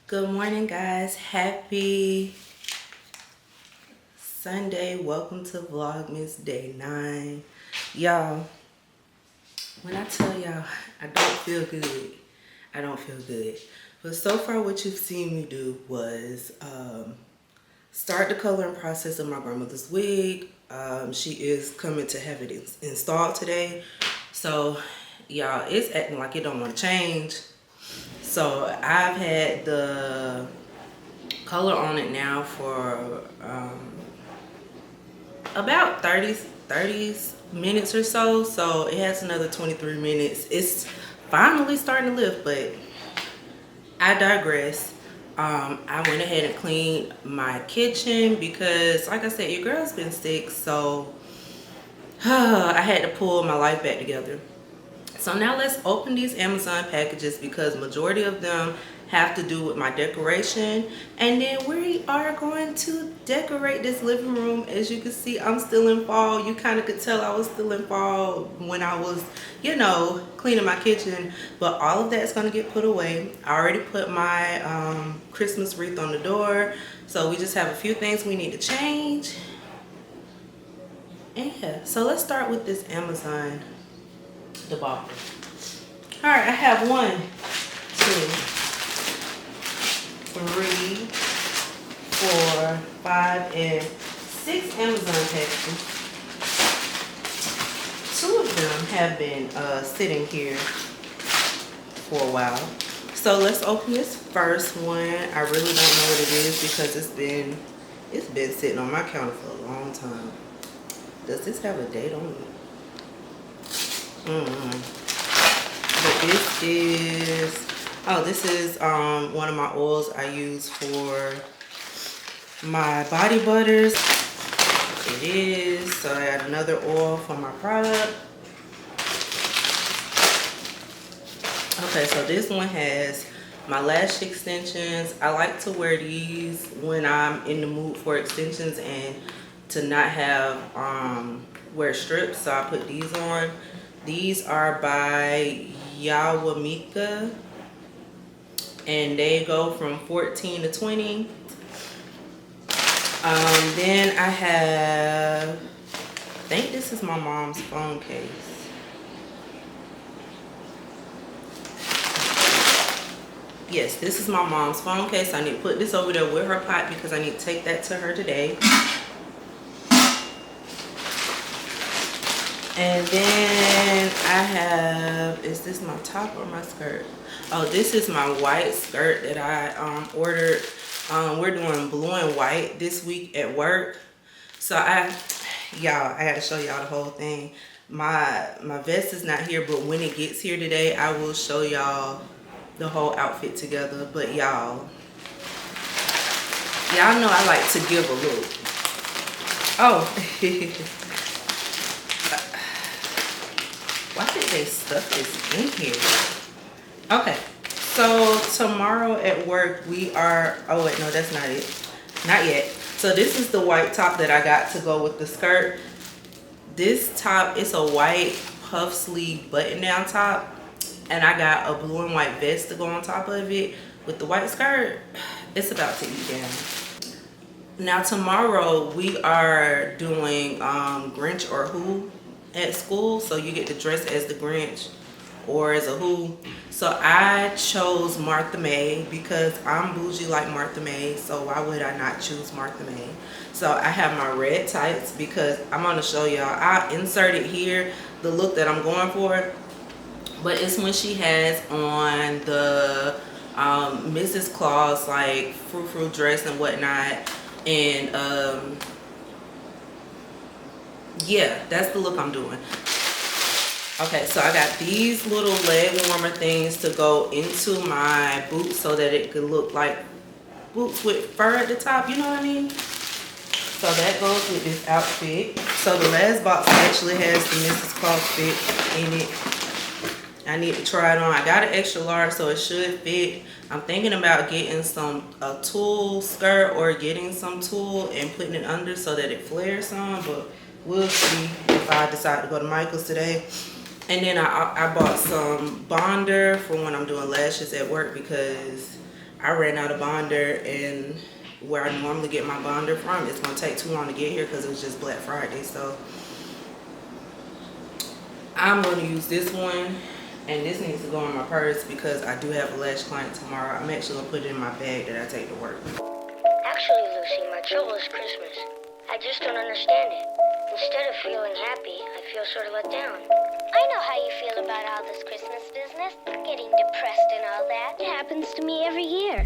Good morning, guys. Happy Sunday. Welcome to Vlogmas Day 9. Y'all, when I tell y'all I don't feel good, I don't feel good. But so far what you've seen me do was start the coloring process of my grandmother's wig. She is coming to have it installed today. So y'all, it's acting like it don't want to change. So I've had the color on it now for about 30 minutes or so. So it has another 23 minutes. It's finally starting to lift, but I digress. I went ahead and cleaned my kitchen because, like I said, your girl's been sick, so I had to pull my life back together. So now let's open these Amazon packages because majority of them have to do with my decoration. And then we are going to decorate this living room. As you can see, I'm still in fall. You kind of could tell I was still in fall when I was, you know, cleaning my kitchen. But all of that's going to get put away. I already put my Christmas wreath on the door. So we just have a few things we need to change. And yeah, so let's start with this Amazon debacle. All right, I have 1, 2, 3, 4, 5, and 6 Amazon packages. 2 of them have been sitting here for a while. So let's open this first one. I really don't know what it is because it's been sitting on my counter for a long time. Does this have a date on it? But this is one of my oils I use for my body butters. It is. So I got another oil for my product. Okay, so this one has my lash extensions. I like to wear these when I'm in the mood for extensions and to not have wear strips, so I put these on. These are by Yawamika and they go from 14 to 20. Then I have, I think this is my mom's phone case. Yes, this is my mom's phone case. I need to put this over there with her pot because I need to take that to her today. And then I have, is this my top or my skirt? Oh, this is my white skirt that I ordered. We're doing blue and white this week at work. So I had to show y'all the whole thing. My vest is not here, but when it gets here today, I will show y'all the whole outfit together. But y'all know I like to give a look. Oh. Why did they stuff this in here? Okay, so tomorrow at work we are, oh wait, no, that's not it. Not yet. So this is the white top that I got to go with the skirt. This top is a white puff sleeve button down top. And I got a blue and white vest to go on top of it with the white skirt. It's about to eat down. Now tomorrow we are doing Grinch or Who at school, so you get to dress as the Grinch or as a Who. So I chose Martha May because I'm bougie like Martha May, so why would I not choose Martha May? So I have my red tights because I'm going to show y'all. I inserted here the look that I'm going for, but it's when she has on the Mrs. Claus like frou-frou dress and whatnot. And yeah, that's the look I'm doing. Okay, so I got these little leg warmer things to go into my boots so that it could look like boots with fur at the top, you know what I mean? So that goes with this outfit. So the last box actually has the Mrs. Claus fit in it. I need to try it on. I got an extra large, so it should fit. I'm thinking about getting a tulle skirt or getting some tulle and putting it under so that it flares some, but we'll see if I decide to go to Michael's today. And then I bought some bonder for when I'm doing lashes at work because I ran out of bonder, and where I normally get my bonder from, it's going to take too long to get here because it was just Black Friday. So I'm going to use this one, and this needs to go in my purse because I do have a lash client tomorrow. I'm actually going to put it in my bag that I take to work. Actually, Lucy, my trouble is Christmas. I just don't understand it. Instead of feeling happy, I feel sort of let down. I know how you feel about all this Christmas business, getting depressed and all that. It happens to me every year.